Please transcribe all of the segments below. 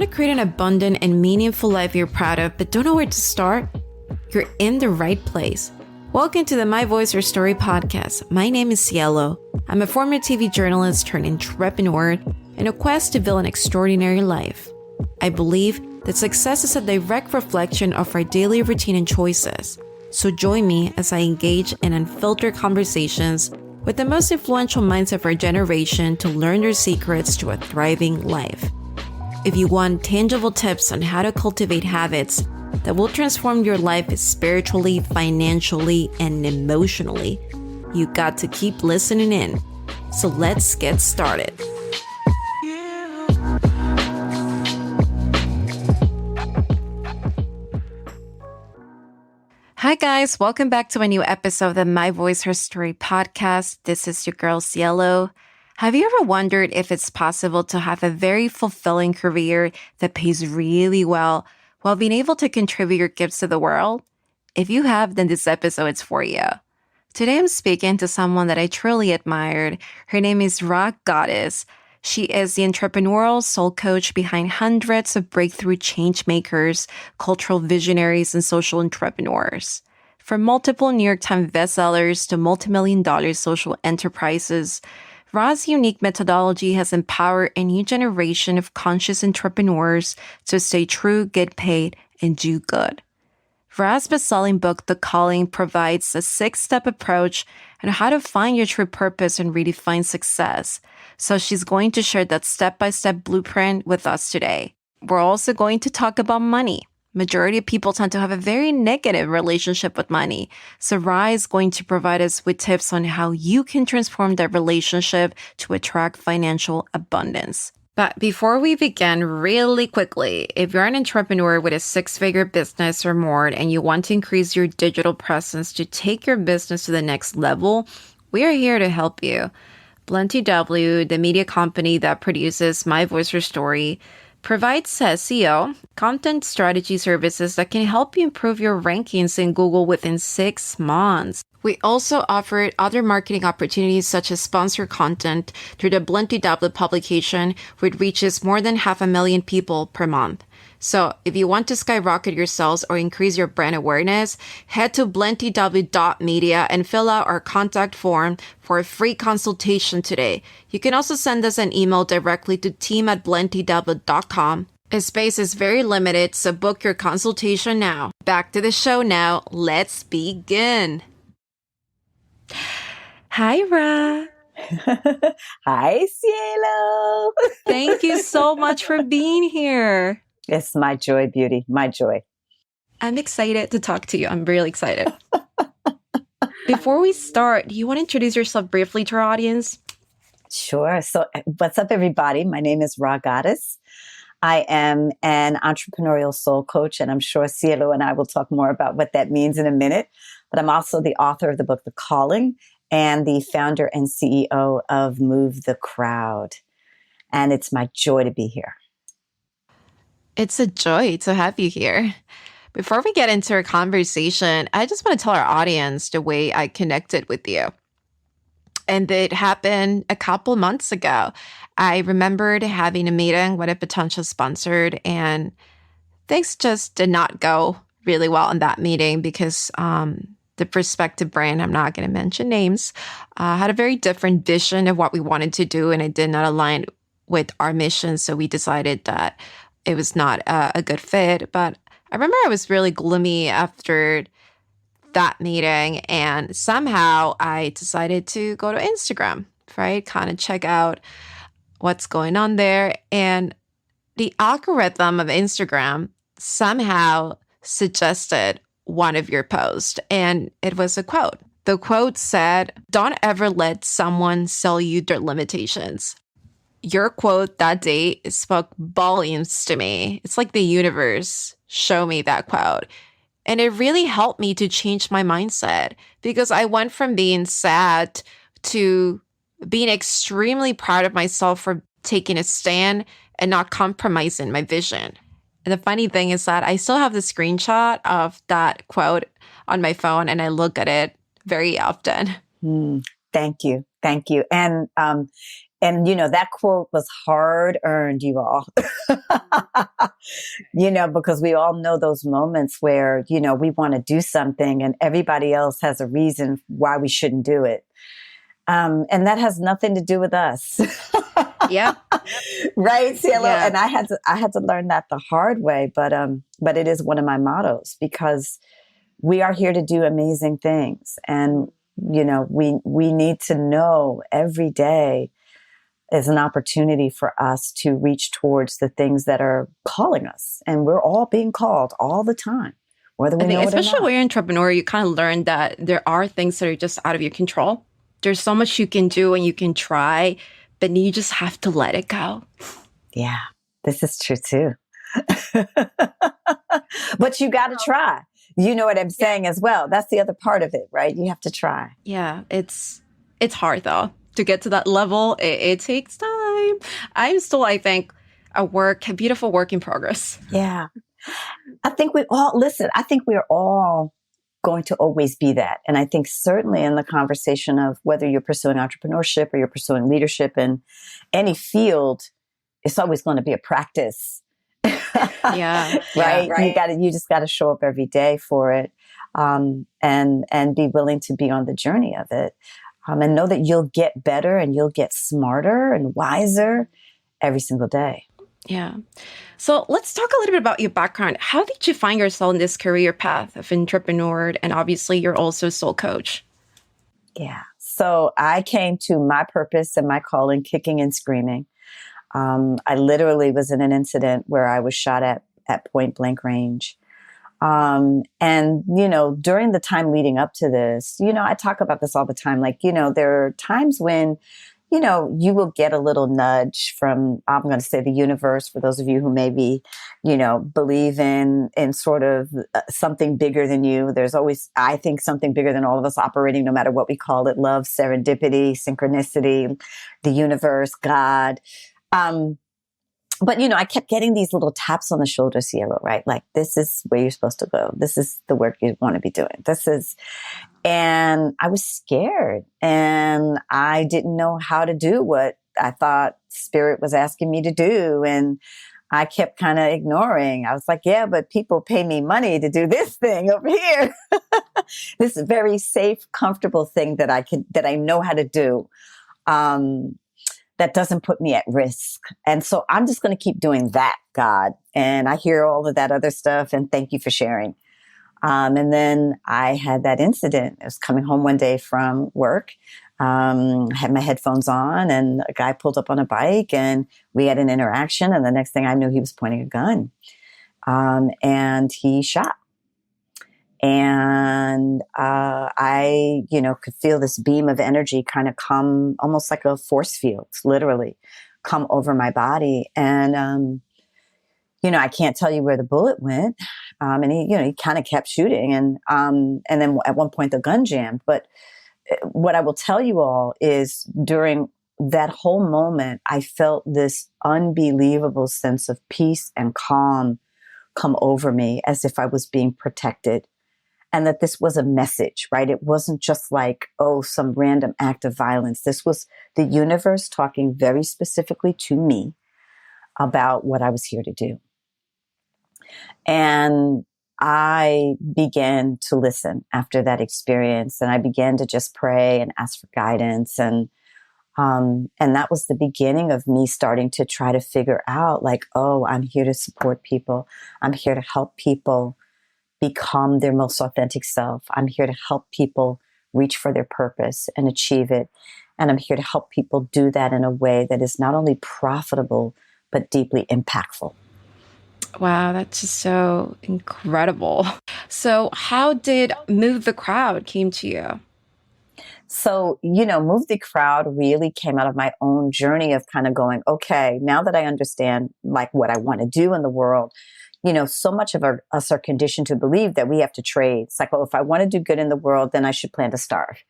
Want to create an abundant and meaningful life you're proud of, but don't know where to start? You're in the right place. Welcome to the My Voice Her Story podcast. My name is Cielo. I'm a former TV journalist turned entrepreneur in a quest to build an extraordinary life. I believe that success is a direct reflection of our daily routine and choices. So join me as I engage in unfiltered conversations with the most influential minds of our generation to learn their secrets to a thriving life. If you want tangible tips on how to cultivate habits that will transform your life spiritually, financially, and emotionally, you got to keep listening in. So let's get started. Hi guys, welcome back to a new episode of the My Voice Her Story podcast. This is your girl Cielo. Have you ever wondered if it's possible to have a very fulfilling career that pays really well while being able to contribute your gifts to the world? If you have, then this episode is for you. Today I'm speaking to someone that I truly admired. Her name is Rha Goddess. She is the entrepreneurial soul coach behind hundreds of breakthrough change makers, cultural visionaries, and social entrepreneurs. From multiple New York Times bestsellers to multi-million-dollar social enterprises, Rha's unique methodology has empowered a new generation of conscious entrepreneurs to stay true, get paid, and do good. Rha's best-selling book, The Calling, provides a 6-step approach on how to find your true purpose and redefine success. So she's going to share that step-by-step blueprint with us today. We're also going to talk about money. Majority of people tend to have a very negative relationship with money. So Rha is going to provide us with tips on how you can transform that relationship to attract financial abundance. But before we begin, really quickly, if you're an entrepreneur with a 6-figure business or more and you want to increase your digital presence to take your business to the next level, we are here to help you. BlendTW, the media company that produces My Voice Her Story, provides SEO, content strategy services that can help you improve your rankings in Google within 6 months. We also offer other marketing opportunities such as sponsored content through the BlendTW publication, which reaches more than 500,000 people per month. So if you want to skyrocket your sales or increase your brand awareness, head to blendtw.media and fill out our contact form for a free consultation today. You can also send us an email directly to team@blendtw.com. Space is very limited, so book your consultation now. Back to the show now. Let's begin. Hi, Rha. Hi, Cielo. Thank you so much for being here. It's my joy, beauty, my joy. I'm excited to talk to you. I'm really excited. Before we start, do you want to introduce yourself briefly to our audience? Sure. So what's up, everybody? My name is Rha Goddess. I am an entrepreneurial soul coach, and I'm sure Cielo and I will talk more about what that means in a minute. But I'm also the author of the book, The Calling, and the founder and CEO of Move the Crowd. And it's my joy to be here. It's a joy to have you here. Before we get into our conversation, I just want to tell our audience the way I connected with you. And it happened a couple months ago. I remembered having a meeting with a potential sponsor, and things just did not go really well in that meeting because the prospective brand, I'm not going to mention names, had a very different vision of what we wanted to do, and it did not align with our mission. So we decided that it was not a good fit. But I remember I was really gloomy after that meeting, and somehow I decided to go to Instagram, right? Kind of check out what's going on there. And the algorithm of Instagram somehow suggested one of your posts, and it was a quote. The quote said, "Don't ever let someone sell you their limitations." Your quote that day spoke volumes to me. It's like the universe showed me that quote. And it really helped me to change my mindset because I went from being sad to being extremely proud of myself for taking a stand and not compromising my vision. And the funny thing is that I still have the screenshot of that quote on my phone, and I look at it very often. Thank you. Thank you. And And, that quote was hard earned, you all, because we all know those moments where, we want to do something and everybody else has a reason why we shouldn't do it. And that has nothing to do with us. Yep. Right, Cielo? Yeah. And I had to learn that the hard way, but it is one of my mottos because we are here to do amazing things. And, we need to know every day is an opportunity for us to reach towards the things that are calling us. And we're all being called all the time, whether we I think, know it or especially not. when you're an entrepreneur, you kind of learn that there are things that are just out of your control. There's so much you can do and you can try, but you just have to let it go. Yeah, this is true too. But you got to try. You know what I'm saying as well. That's the other part of it, right? You have to try. Yeah, it's hard though to get to that level. It takes time. I'm still, I think, a beautiful work in progress. Yeah. I think I think we're all going to always be that. And I think certainly in the conversation of whether you're pursuing entrepreneurship or you're pursuing leadership in any field, it's always going to be a practice. Yeah. Right. Yeah. You just got to show up every day for it. And be willing to be on the journey of it. And know that you'll get better and you'll get smarter and wiser every single day. Yeah. So let's talk a little bit about your background. How did you find yourself in this career path of entrepreneur? And obviously, you're also a soul coach. Yeah. So I came to my purpose and my calling kicking and screaming. I literally was in an incident where I was shot at point blank range. And, during the time leading up to this, I talk about this all the time. Like, there are times when, you will get a little nudge from, I'm going to say the universe, for those of you who maybe, believe in sort of something bigger than you. There's always, I think, something bigger than all of us operating, no matter what we call it: love, serendipity, synchronicity, the universe, God. But, I kept getting these little taps on the shoulder, Cielo, right? Like, this is where you're supposed to go. This is the work you want to be doing. And I was scared and I didn't know how to do what I thought spirit was asking me to do. And I kept kind of ignoring. I was like, yeah, but people pay me money to do this thing over here. This very safe, comfortable thing that I know how to do. That doesn't put me at risk. And so I'm just going to keep doing that, God. And I hear all of that other stuff. And thank you for sharing. And then I had that incident. I was coming home one day from work, had my headphones on, and a guy pulled up on a bike and we had an interaction. And the next thing I knew, he was pointing a gun. And he shot. And I, could feel this beam of energy kind of come, almost like a force field, literally come over my body. And, I can't tell you where the bullet went. And he kind of kept shooting. And then at one point the gun jammed. But what I will tell you all is during that whole moment, I felt this unbelievable sense of peace and calm come over me, as if I was being protected. And that this was a message, right? It wasn't just like, some random act of violence. This was the universe talking very specifically to me about what I was here to do. And I began to listen after that experience, and I began to just pray and ask for guidance. And that was the beginning of me starting to try to figure out, like, I'm here to support people. I'm here to help people become their most authentic self. I'm here to help people reach for their purpose and achieve it. And I'm here to help people do that in a way that is not only profitable, but deeply impactful. Wow, that's just so incredible. So how did Move the Crowd came to you? So, Move the Crowd really came out of my own journey of kind of going, okay, now that I understand like what I want to do in the world, so much of us are conditioned to believe that we have to trade. It's like, if I want to do good in the world, then I should plan to starve.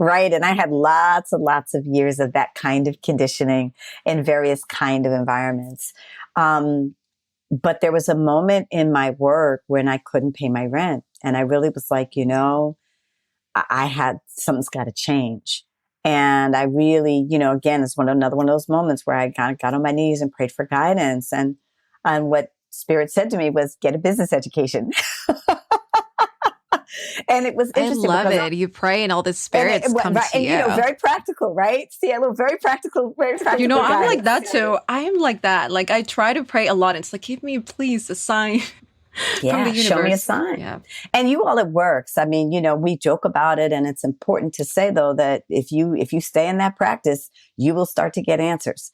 Right. And I had lots and lots of years of that kind of conditioning in various kind of environments. But there was a moment in my work when I couldn't pay my rent. And I really was like, I had, something's got to change. And I really, again, it's another one of those moments where I kind of got on my knees and prayed for guidance. And what Spirit said to me was, get a business education. And it was I interesting love because it. You pray and all the spirits come right, to and you. very practical, right? See, a little very practical, very practical. I'm like that too. I am like that. Like I try to pray a lot. It's like, give me please a sign from the universe. Show me a sign. Yeah. And it works. I mean, we joke about it, and it's important to say though that if you stay in that practice, you will start to get answers.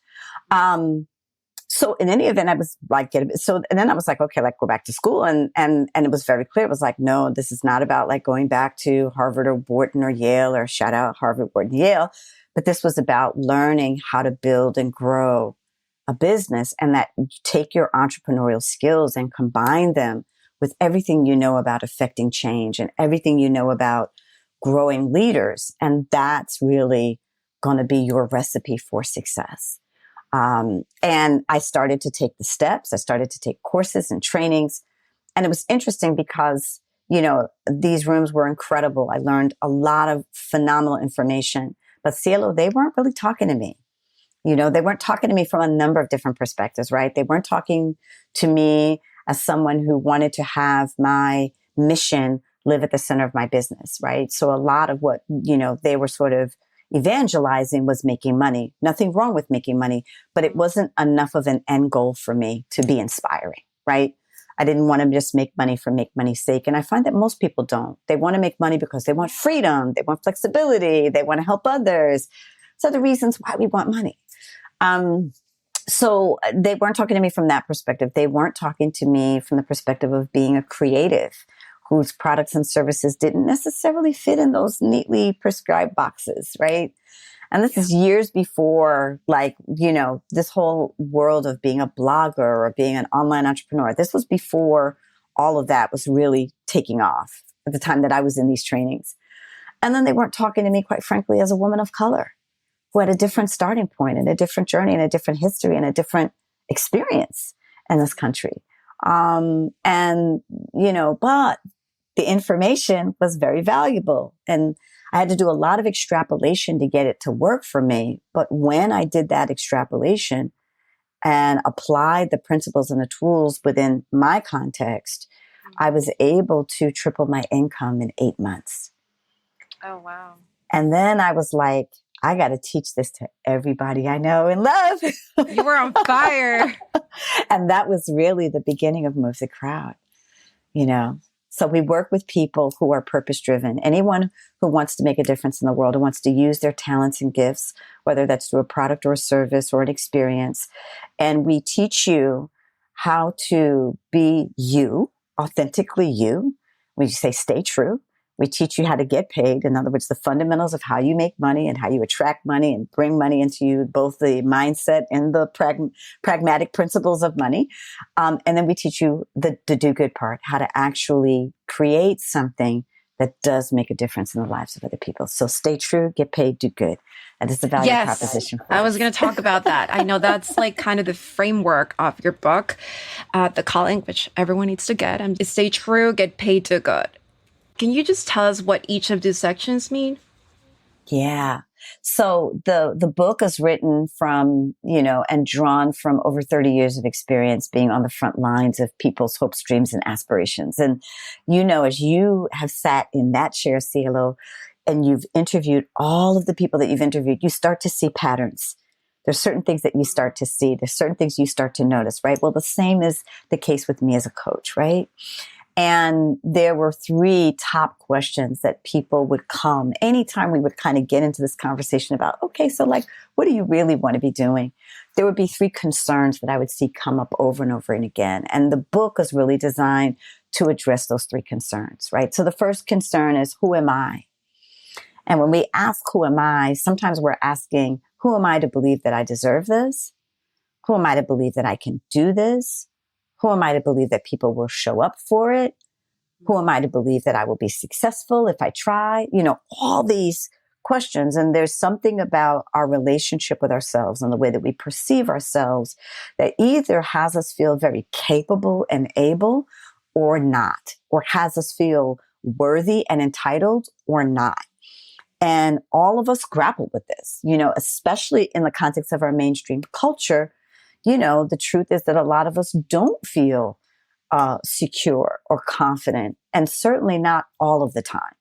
So in any event, I was like, and then I was like, okay, like go back to school. And it was very clear. It was like, no, this is not about like going back to Harvard or Wharton or Yale, or shout out Harvard, Wharton, Yale. But this was about learning how to build and grow a business, and that you take your entrepreneurial skills and combine them with everything you know about affecting change and everything you know about growing leaders. And that's really going to be your recipe for success. And I started to take the steps. I started to take courses and trainings. And it was interesting because, these rooms were incredible. I learned a lot of phenomenal information. But Cielo, they weren't really talking to me. They weren't talking to me from a number of different perspectives, right? They weren't talking to me as someone who wanted to have my mission live at the center of my business, right? So a lot of what, they were sort of evangelizing was making money. Nothing wrong with making money, but it wasn't enough of an end goal for me to be inspiring, right? I didn't want to just make money for make money's sake. And I find that most people don't. They want to make money because they want freedom, they want flexibility, they want to help others. So the reasons why we want money. So they weren't talking to me from that perspective. They weren't talking to me from the perspective of being a creative whose products and services didn't necessarily fit in those neatly prescribed boxes, right? And this is years before, like, this whole world of being a blogger or being an online entrepreneur. This was before all of that was really taking off at the time that I was in these trainings. And then they weren't talking to me, quite frankly, as a woman of color who had a different starting point and a different journey and a different history and a different experience in this country. But the information was very valuable. And I had to do a lot of extrapolation to get it to work for me. But when I did that extrapolation and applied the principles and the tools within my context, I was able to triple my income in 8 months. Oh, wow. And then I was like, I got to teach this to everybody I know and love. You were on fire. And that was really the beginning of Move the Crowd, So we work with people who are purpose-driven. Anyone who wants to make a difference in the world, who wants to use their talents and gifts, whether that's through a product or a service or an experience. And we teach you how to be you, authentically you. We say stay true. We teach you how to get paid. In other words, the fundamentals of how you make money and how you attract money and bring money into you, both the mindset and the pragmatic principles of money. And then we teach you the do good part, how to actually create something that does make a difference in the lives of other people. So stay true, get paid, do good. That is the value proposition. I was going to talk about that. I know that's like kind of the framework of your book, The Calling, which everyone needs to get. And stay true, get paid, do good. Can you just tell us what each of these sections mean? Yeah. So the book is written from, and drawn from over 30 years of experience being on the front lines of people's hopes, dreams, and aspirations. And, as you have sat in that chair, Cielo, and you've interviewed all of the people that you've interviewed, you start to see patterns. There's certain things that you start to see. There's certain things you start to notice, right? Well, the same is the case with me as a coach, right? And there were 3 top questions that people would come anytime we would kind of get into this conversation about, okay, so like, what do you really want to be doing? There would be 3 concerns that I would see come up over and over and again. And the book is really designed to address those 3 concerns, right? So the first concern is, who am I? And when we ask, who am I? Sometimes we're asking, who am I to believe that I deserve this? Who am I to believe that I can do this? Who am I to believe that people will show up for it? Who am I to believe that I will be successful if I try? All these questions. And there's something about our relationship with ourselves and the way that we perceive ourselves that either has us feel very capable and able or not, or has us feel worthy and entitled or not. And all of us grapple with this, especially in the context of our mainstream culture. The truth is that a lot of us don't feel secure or confident, and certainly not all of the time.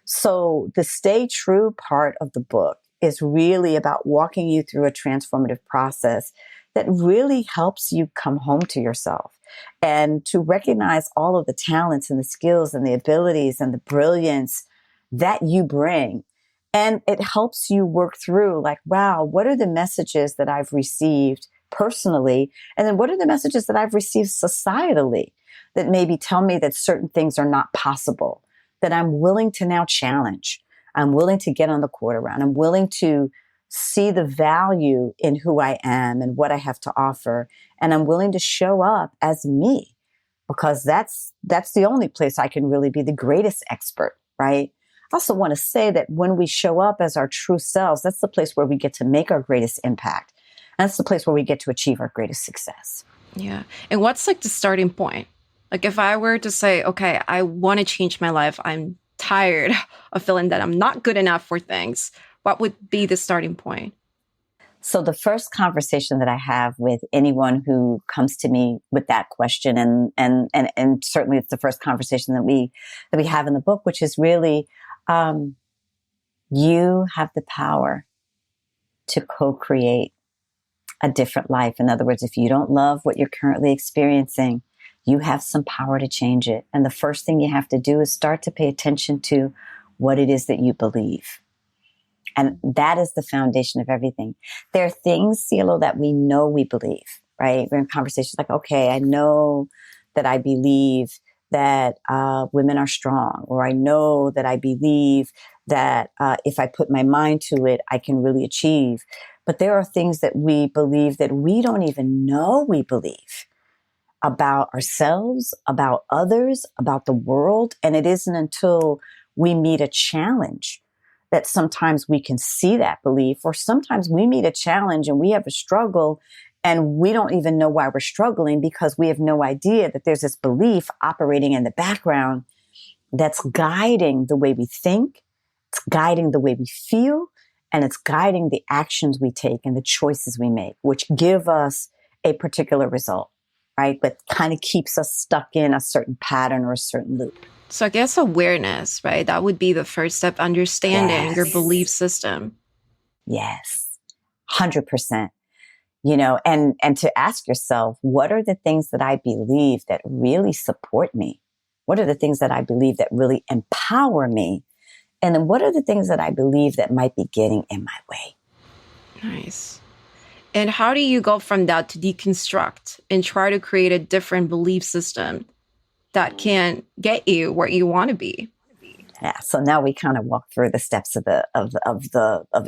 So the Stay True part of the book is really about walking you through a transformative process that really helps you come home to yourself and to recognize all of the talents and the skills and the abilities and the brilliance that you bring. And it helps you work through, like, wow, what are the messages that I've received personally? And then what are the messages that I've received societally that maybe tell me that certain things are not possible, that I'm willing to now challenge. I'm willing to get on the court around. I'm willing to see the value in who I am and what I have to offer. And I'm willing to show up as me, because that's the only place I can really be the greatest expert, right? I also want to say that when we show up as our true selves, that's the place where we get to make our greatest impact. And that's the place where we get to achieve our greatest success. Yeah. And what's like the starting point? Like if I were to say, okay, I want to change my life, I'm tired of feeling that I'm not good enough for things, what would be the starting point? So the first conversation that I have with anyone who comes to me with that question, and certainly it's the first conversation that we have in the book, which is really, you have the power to co-create a different life. In other words, if you don't love what you're currently experiencing, you have some power to change it. And the first thing you have to do is start to pay attention to what it is that you believe. And that is the foundation of everything. There are things, Cielo, that we know we believe, right? We're in conversations like, okay, I know that I believe that women are strong, or I know that I believe that if I put my mind to it, I can really achieve. But there are things that we believe that we don't even know we believe about ourselves, about others, about the world. And it isn't until we meet a challenge that sometimes we can see that belief, or sometimes we meet a challenge and we have a struggle and we don't even know why we're struggling, because we have no idea that there's this belief operating in the background that's guiding the way we think, it's guiding the way we feel, and it's guiding the actions we take and the choices we make, which give us a particular result, right? But kind of keeps us stuck in a certain pattern or a certain loop. So I guess awareness, right? That would be the first step, understanding your belief system. Yes, 100%. And to ask yourself, what are the things that I believe that really support me? What are the things that I believe that really empower me? And then what are the things that I believe that might be getting in my way? Nice. And how do you go from that to deconstruct and try to create a different belief system that can get you where you want to be? Yeah. So now we kind of walk through the steps of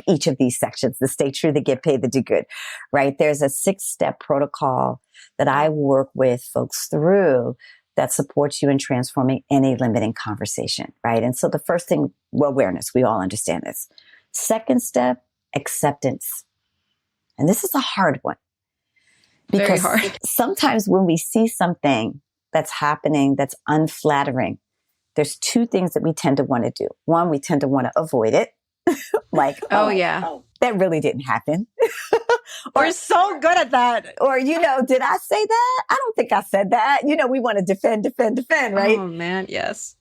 each of these sections: the stay true, the get paid, the do good, right? There's a 6-step protocol that I work with folks through that supports you in transforming any limiting conversation, right? And so the first thing, awareness, we all understand this. Second step, acceptance. And this is a hard one. Because very hard. Sometimes when we see something that's happening that's unflattering, there's 2 things that we tend to want to do. One, we tend to want to avoid it. Like, that really didn't happen. We're so good at that. Or, did I say that? I don't think I said that. We want to defend, right? Oh, man, yes.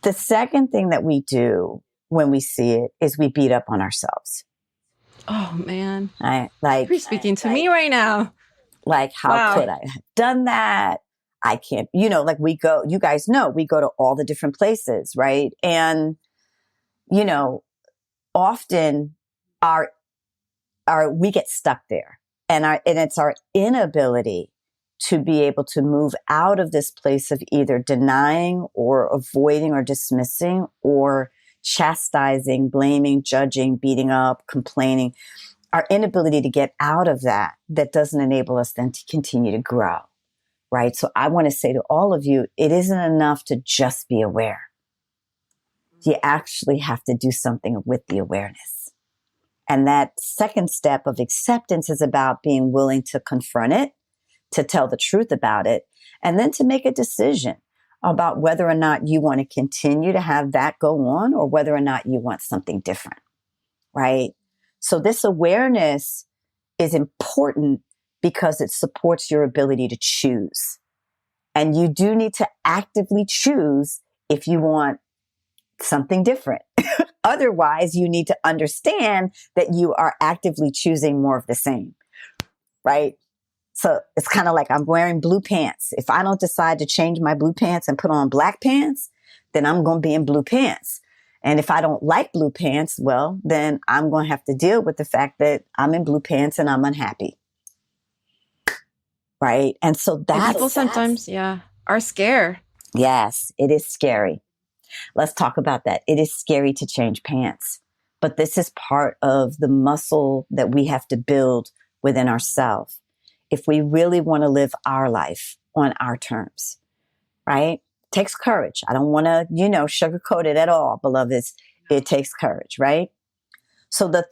The second thing that we do when we see it is we beat up on ourselves. Oh, man. You're speaking to me right now. Like, how could I have done that? I can't, we go, you guys know, we go to all the different places, right? And, often we get stuck there, and it's our inability to be able to move out of this place of either denying or avoiding or dismissing or chastising, blaming, judging, beating up, complaining. Our inability to get out of that doesn't enable us then to continue to grow. Right? So I want to say to all of you, it isn't enough to just be aware. You actually have to do something with the awareness. And that second step of acceptance is about being willing to confront it, to tell the truth about it, and then to make a decision about whether or not you want to continue to have that go on or whether or not you want something different. right? So this awareness is important because it supports your ability to choose. And you do need to actively choose if you want something different. Otherwise, you need to understand that you are actively choosing more of the same, right? So it's kind of like I'm wearing blue pants. If I don't decide to change my blue pants and put on black pants, then I'm going to be in blue pants. And if I don't like blue pants, well, then I'm going to have to deal with the fact that I'm in blue pants and I'm unhappy. Right. And so that's... People sometimes, are scared. Yes, it is scary. Let's talk about that. It is scary to change pants, but this is part of the muscle that we have to build within ourselves if we really want to live our life on our terms, right? It takes courage. I don't want to, sugarcoat it at all, beloveds. It takes courage, right? So the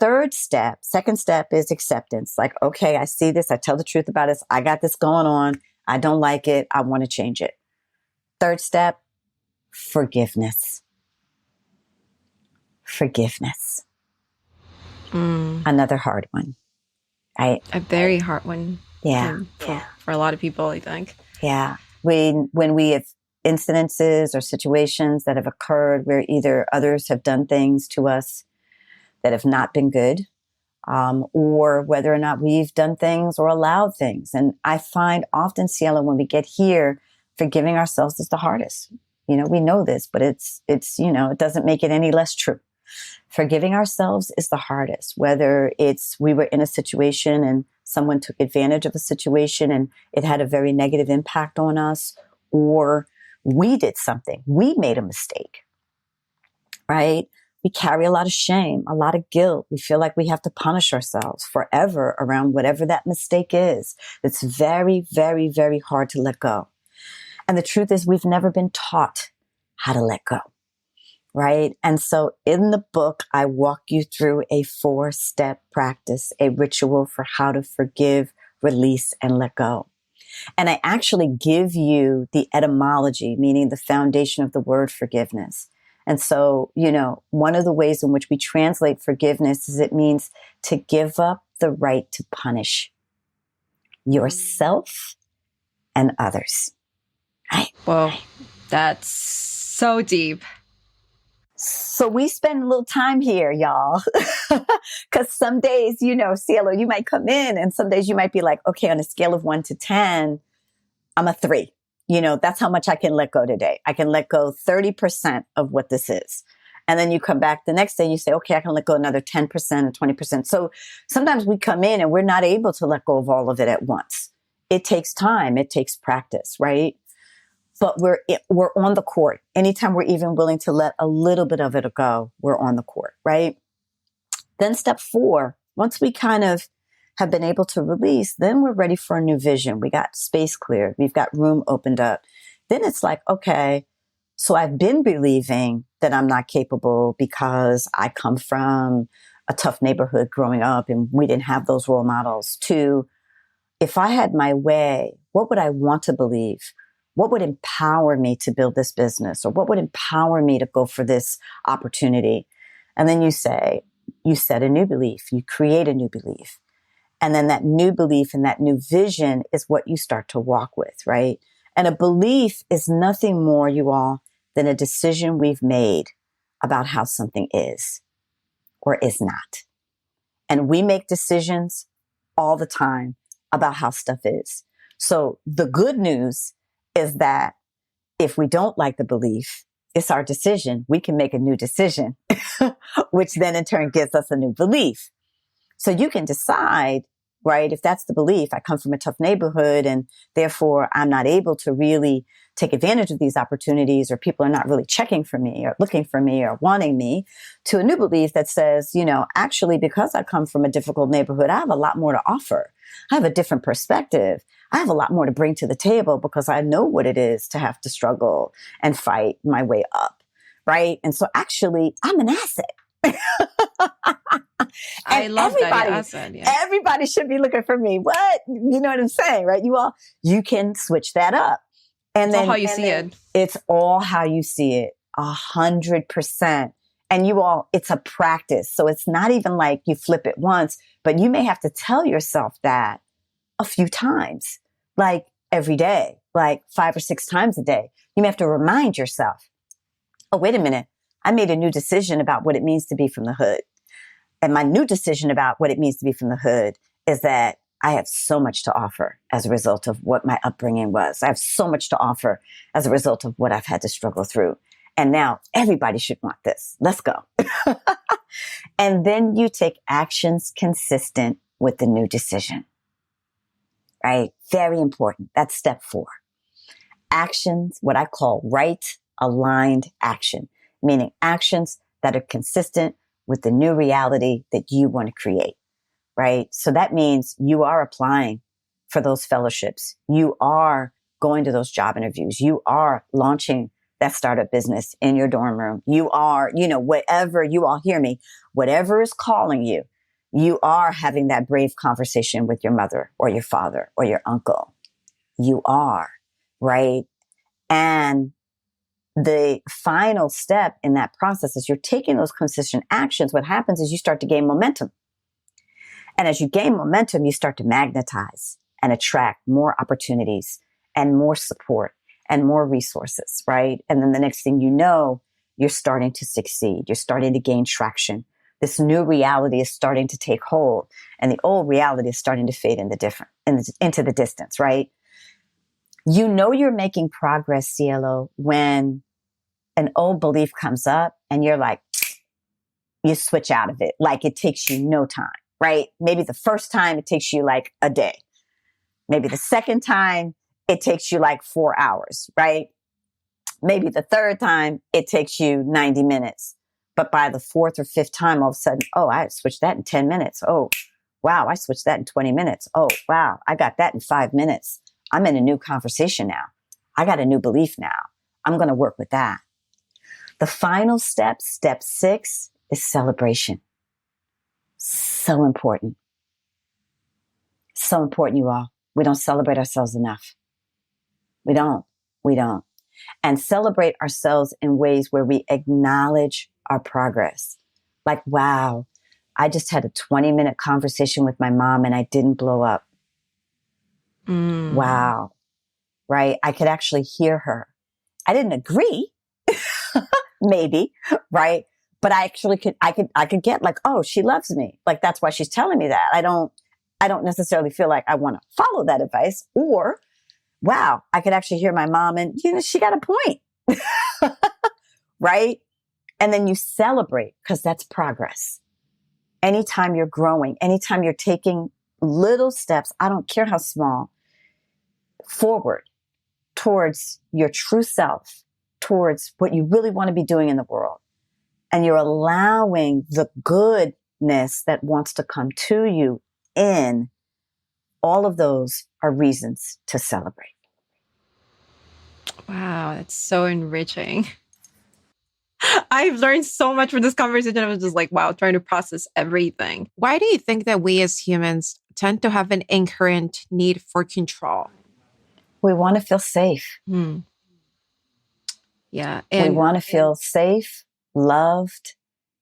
second step is acceptance. Like, okay, I see this. I tell the truth about this. I got this going on. I don't like it. I want to change it. Third step, forgiveness. Forgiveness. Another hard one, right? A very hard one. Yeah. For a lot of people, I think. Yeah. When we have incidences or situations that have occurred where either others have done things to us that have not been good, or whether or not we've done things or allowed things. And I find often, Cielo, when we get here, forgiving ourselves is the hardest. We know this, but it's it doesn't make it any less true. Forgiving ourselves is the hardest, whether it's we were in a situation and someone took advantage of a situation and it had a very negative impact on us, or we did something, we made a mistake, right? We carry a lot of shame, a lot of guilt. We feel like we have to punish ourselves forever around whatever that mistake is. It's very, very, very hard to let go. And the truth is we've never been taught how to let go, right? And so in the book, I walk you through a 4-step practice, a ritual for how to forgive, release, and let go. And I actually give you the etymology, meaning the foundation of the word forgiveness. And so, one of the ways in which we translate forgiveness is it means to give up the right to punish yourself and others. Right? Whoa, that's so deep. So we spend a little time here, y'all, because some days, Cielo, you might come in and some days you might be like, okay, on a scale of 1 to 10, I'm a 3. That's how much I can let go today. I can let go 30% of what this is. And then you come back the next day and you say, okay, I can let go another 10% or 20%. So sometimes we come in and we're not able to let go of all of it at once. It takes time. It takes practice, right? But we're on the court. Anytime we're even willing to let a little bit of it go, we're on the court, right? Then step 4, once we kind of have been able to release, then we're ready for a new vision. We got space cleared. We've got room opened up. Then it's like, okay, so I've been believing that I'm not capable because I come from a tough neighborhood growing up and we didn't have those role models. To, if I had my way, what would I want to believe? What would empower me to build this business? Or what would empower me to go for this opportunity? And then you set a new belief. You create a new belief. And then that new belief and that new vision is what you start to walk with, right? And a belief is nothing more, you all, than a decision we've made about how something is or is not. And we make decisions all the time about how stuff is. So the good news is that if we don't like the belief, it's our decision. We can make a new decision, which then in turn gives us a new belief. So you can decide, right? If that's the belief, I come from a tough neighborhood and therefore I'm not able to really take advantage of these opportunities, or people are not really checking for me or looking for me or wanting me, to a new belief that says, actually, because I come from a difficult neighborhood, I have a lot more to offer. I have a different perspective. I have a lot more to bring to the table because I know what it is to have to struggle and fight my way up. Right. And so actually I'm an asset. I love that asset. Yeah. Everybody should be looking for me. What? You know what I'm saying, right? You can switch that up. And it's then all how you see it. It's all how you see it. 100%. And you all, it's a practice. So it's not even like you flip it once, but you may have to tell yourself that a few times, like every day, like 5 or 6 times a day. You may have to remind yourself, oh, wait a minute. I made a new decision about what it means to be from the hood. And my new decision about what it means to be from the hood is that I have so much to offer as a result of what my upbringing was. I have so much to offer as a result of what I've had to struggle through. And now everybody should want this. Let's go. And then you take actions consistent with the new decision, right? Very important. That's step 4. Actions, what I call right aligned action, meaning actions that are consistent with the new reality that you want to create, right? So that means you are applying for those fellowships. You are going to those job interviews. You are launching that startup business in your dorm room. You are, whatever, you all hear me, whatever is calling you, you are having that brave conversation with your mother or your father or your uncle. You are, right? And the final step in that process is you're taking those consistent actions. What happens is you start to gain momentum. And as you gain momentum, you start to magnetize and attract more opportunities and more support and more resources, right? And then the next thing you know, you're starting to succeed. You're starting to gain traction. This new reality is starting to take hold, and the old reality is starting to fade into the distance, right? You know you're making progress, CLO, when an old belief comes up and you're like, you switch out of it. Like it takes you no time, right? Maybe the first time it takes you like a day. Maybe the second time it takes you like 4 hours, right? Maybe the third time it takes you 90 minutes. But by the 4th or 5th time, all of a sudden, oh, I switched that in 10 minutes. Oh, wow, I switched that in 20 minutes. Oh, wow, I got that in 5 minutes. I'm in a new conversation now. I got a new belief now. I'm going to work with that. The final step, step 6, is celebration. So important. So important, you all. We don't celebrate ourselves enough. We don't. And celebrate ourselves in ways where we acknowledge our progress. Like, wow, I just had a 20-minute conversation with my mom and I didn't blow up. Wow. Right? I could actually hear her. I didn't agree, maybe, right? But I actually I could get like, oh, she loves me. Like, that's why she's telling me that. I don't necessarily feel like I want to follow that advice. Or, wow, I could actually hear my mom and, she got a point, right? And then you celebrate because that's progress. Anytime you're growing, anytime you're taking little steps, I don't care how small, forward towards your true self, towards what you really want to be doing in the world. And you're allowing the goodness that wants to come to you in, all of those are reasons to celebrate. Wow, that's so enriching. I've learned so much from this conversation. I was just like, wow, trying to process everything. Why do you think that we as humans tend to have an inherent need for control? We want to feel safe. Yeah. We want to feel safe, loved,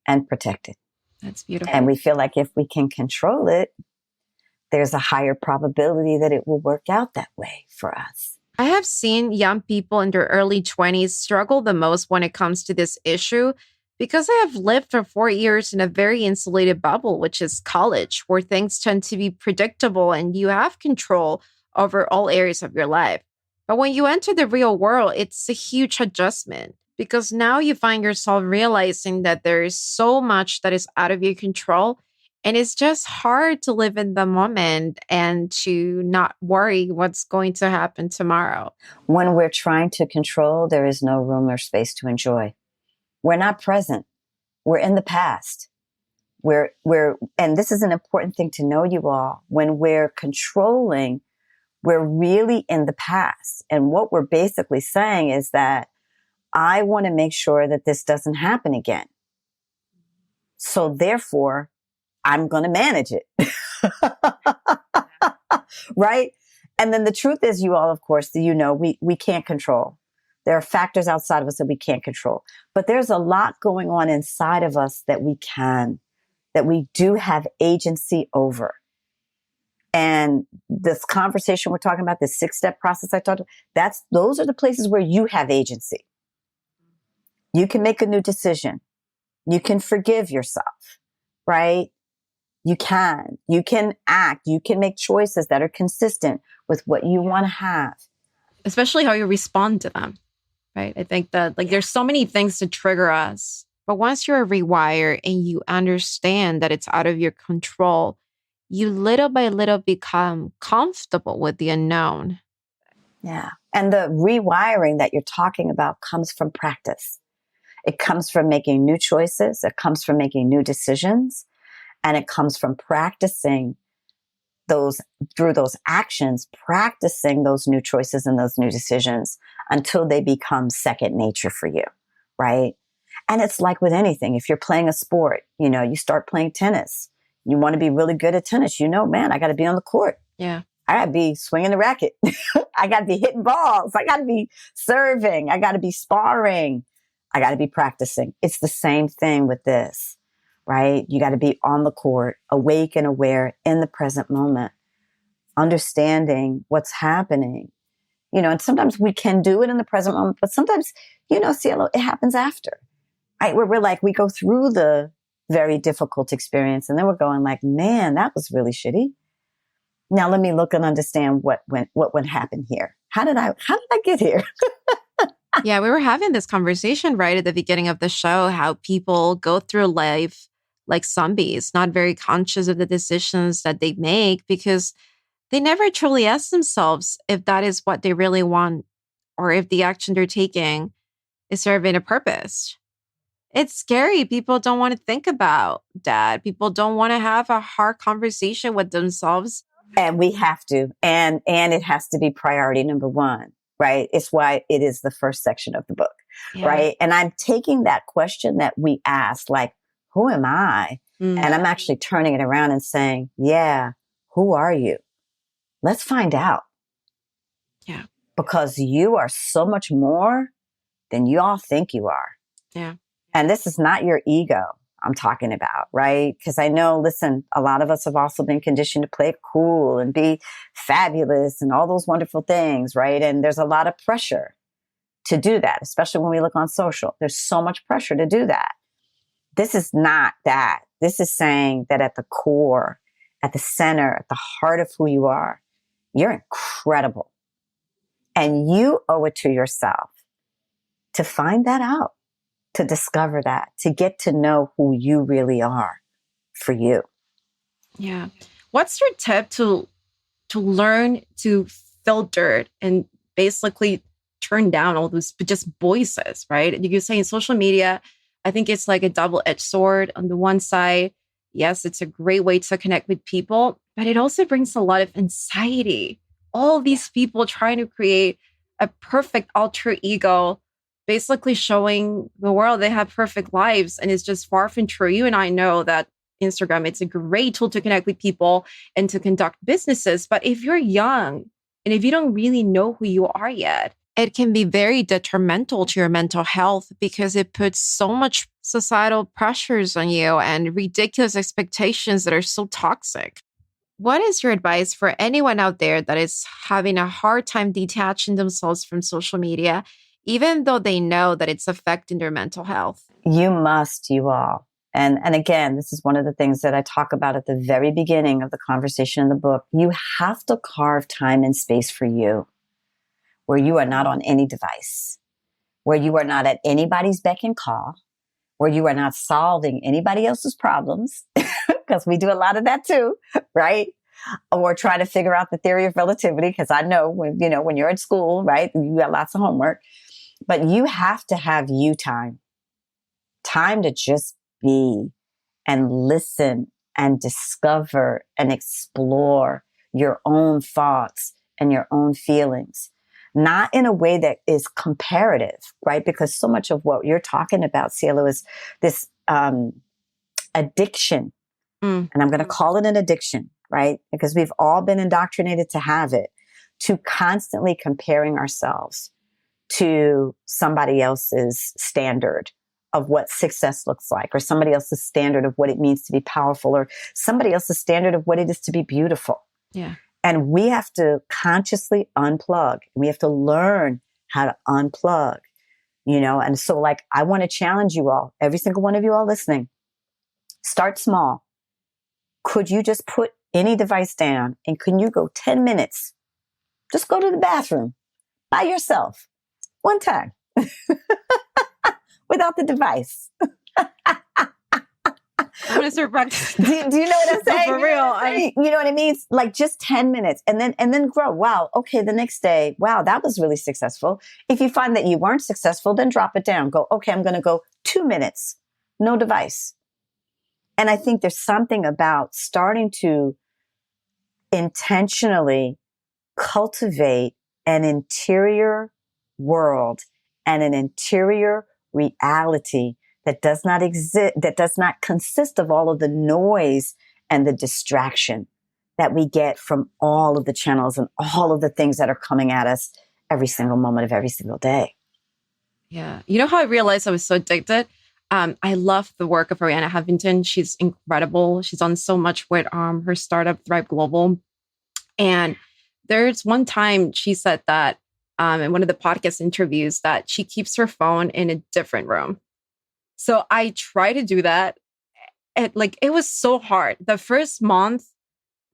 and protected. That's beautiful. And we feel like if we can control it, there's a higher probability that it will work out that way for us. I have seen young people in their early 20s struggle the most when it comes to this issue because I have lived for 4 years in a very insulated bubble, which is college, where things tend to be predictable and you have control over all areas of your life. But when you enter the real world, it's a huge adjustment because now you find yourself realizing that there is so much that is out of your control. And it's just hard to live in the moment and to not worry what's going to happen tomorrow. When we're trying to control, there is no room or space to enjoy. We're not present. We're in the past. And this is an important thing to know, you all. When we're controlling, we're really in the past. And what we're basically saying is that I want to make sure that this doesn't happen again. So therefore, I'm going to manage it. Right? And then the truth is, you all, of course, we can't control There are factors outside of us that we can't control. But there's a lot going on inside of us that we can, that we do have agency over. And this conversation we're talking about, this 6-step process I talked about, those are the places where you have agency. You can make a new decision. You can forgive yourself, right? You can act. You can make choices that are consistent with what you want to have. Especially how you respond to them, right? I think that there's so many things to trigger us. But once you're rewired and you understand that it's out of your control, you little by little become comfortable with the unknown. Yeah. And the rewiring that you're talking about comes from practice. It comes from making new choices. It comes from making new decisions. And it comes from practicing through those actions, practicing those new choices and those new decisions until they become second nature for you, right? And it's like with anything. If you're playing a sport, you start playing tennis. You want to be really good at tennis. Man, I got to be on the court. Yeah. I got to be swinging the racket. I got to be hitting balls. I got to be serving. I got to be sparring. I got to be practicing. It's the same thing with this, right? You got to be on the court, awake and aware in the present moment, understanding what's happening. And sometimes we can do it in the present moment, but sometimes, Cielo, it happens after, right? Where we go through the very difficult experience and then we're going like, man, that was really shitty. Now let me look and understand what went happen here. How did I get here? Yeah, we were having this conversation right at the beginning of the show, how people go through life like zombies, not very conscious of the decisions that they make because they never truly ask themselves if that is what they really want or if the action they're taking is serving a purpose. It's scary. People don't want to think about that. People don't want to have a hard conversation with themselves. And we have to. And it has to be priority number one, right? It's why it is the first section of the book, right? And I'm taking that question that we asked, like, who am I? And I'm actually turning it around and saying, yeah, who are you? Let's find out. Yeah. Because you are so much more than you all think you are. Yeah. And this is not your ego I'm talking about, right? Because I know, listen, a lot of us have also been conditioned to play it cool and be fabulous and all those wonderful things, right? And there's a lot of pressure to do that, especially when we look on social. There's so much pressure to do that. This is not that. This is saying that at the core, at the center, at the heart of who you are, you're incredible. And you owe it to yourself to find that out, to discover that, to get to know who you really are for you. Yeah. What's your tip to learn to filter and basically turn down all those just voices, right? You say in social media, I think it's like a double-edged sword. On the one side, yes, it's a great way to connect with people, but it also brings a lot of anxiety. All these people trying to create a perfect alter ego, basically showing the world they have perfect lives, and it's just far from true. You and I know that Instagram, it's a great tool to connect with people and to conduct businesses. But if you're young and if you don't really know who you are yet, it can be very detrimental to your mental health because it puts so much societal pressures on you and ridiculous expectations that are so toxic. What is your advice for anyone out there that is having a hard time detaching themselves from social media, even though they know that it's affecting their mental health? You must, you all. And again, this is one of the things that I talk about at the very beginning of the conversation in the book. You have to carve time and space for you, where you are not on any device, where you are not at anybody's beck and call, where you are not solving anybody else's problems, because we do a lot of that too, right? Or trying to figure out the theory of relativity, because I know when you're in school, right, you got lots of homework, but you have to have you time to just be and listen and discover and explore your own thoughts and your own feelings. Not in a way that is comparative, right? Because so much of what you're talking about, Cielo, is this addiction. And I'm going to call it an addiction, right? Because we've all been indoctrinated to have it, to constantly comparing ourselves to somebody else's standard of what success looks like, or somebody else's standard of what it means to be powerful, or somebody else's standard of what it is to be beautiful. Yeah. And we have to consciously unplug. We have to learn how to unplug, And so like, I want to challenge you all, every single one of you all listening, start small. Could you just put any device down, and can you go 10 minutes? Just go to the bathroom by yourself one time without the device. I'm going to start practicing. Do you know what I'm saying? No, for real. You know what I mean? Like just 10 minutes and then grow. Wow. Okay. The next day, wow, that was really successful. If you find that you weren't successful, then drop it down. Go, okay, I'm going to go 2 minutes, no device. And I think there's something about starting to intentionally cultivate an interior world and an interior reality that does not exist, that does not consist of all of the noise and the distraction that we get from all of the channels and all of the things that are coming at us every single moment of every single day. Yeah. You know how I realized I was so addicted? I love the work of Arianna Huffington. She's incredible. She's done so much with her startup, Thrive Global. And there's one time she said that in one of the podcast interviews that she keeps her phone in a different room. So I try to do that. It was so hard. The first month,